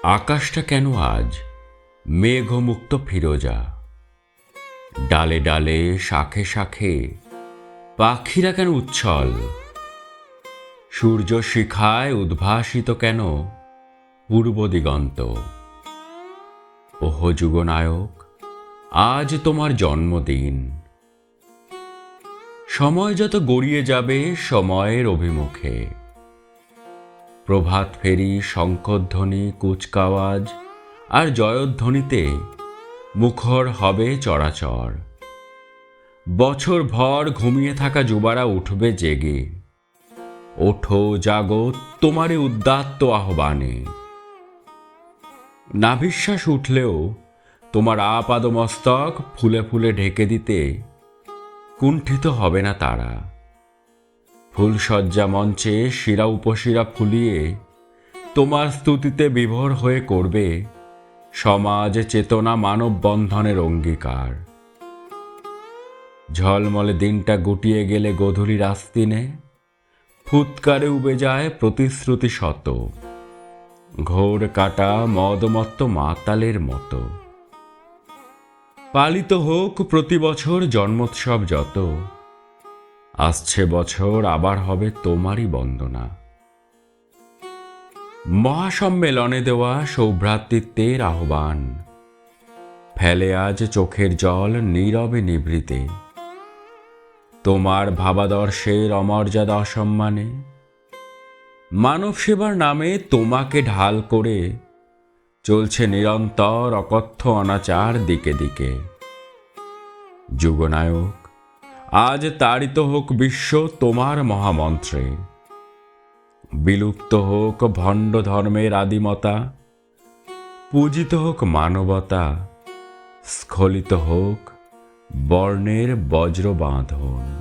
আকাশটা কেন আজ মেঘমুক্ত ফিরোজা? ডালে ডালে শাখে শাখে পাখিরা কেন উচ্ছল? সূর্য শিখায় উদ্ভাসিত কেন পূর্ব দিগন্ত? ওহ যুগনায়ক, আজ তোমার জন্মদিন। সময় যত গড়িয়ে যাবে সময়ের অভিমুখে, প্রভাত ফেরি, শঙ্খধ্বনি, কুচকাওয়াজ আর জয়ধ্বনিতে মুখর হবে চরাচর। বছর ভর ঘুমিয়ে থাকা যুবারা উঠবে জেগে। ওঠো, জাগো, তোমারই উদ্দাত্ত আহ্বানে। নাভিশ্বাস উঠলেও তোমার আপাদমস্তক ফুলে ফুলে ঢেকে দিতে কুণ্ঠিত হবে না তারা। ফুলশয্যা মঞ্চে শিরা উপশিরা ফুলিয়ে তোমার স্তুতিতে বিভোর হয়ে করবে সমাজ চেতনা মানব বন্ধনের অঙ্গীকার। ঝলমলে দিনটা গুটিয়ে গেলে গধূলির আস্তিনে ফুৎকারে উবে যায় প্রতিশ্রুতি শত, ঘোর কাটা মদমত্ত মাতালের মতো। পালিত হোক প্রতি বছর জন্মোৎসব যত, আসছে বছর আবার হবে তোমারই বন্দনা। মহাসম্মেলনে দেওয়া সৌভ্রাতৃত্বের আহ্বান ফেলে আজ চোখের জল নীরবে নিভৃতে। তোমার ভাবাদর্শের অমর্যাদা অসম্মানে মানব সেবার নামে তোমাকে ঢাল করে চলছে নিরন্তর অকথ্য অনাচার দিকে দিকে। যুগনায়ক, আজ তাড়িত হোক বিশ্ব তোমার মহামন্ত্রে। বিলুপ্ত হোক ভণ্ড ধর্মের আদিমতা, পূজিত হোক মানবতা, স্খলিত হোক বর্ণের বজ্র বাঁধন।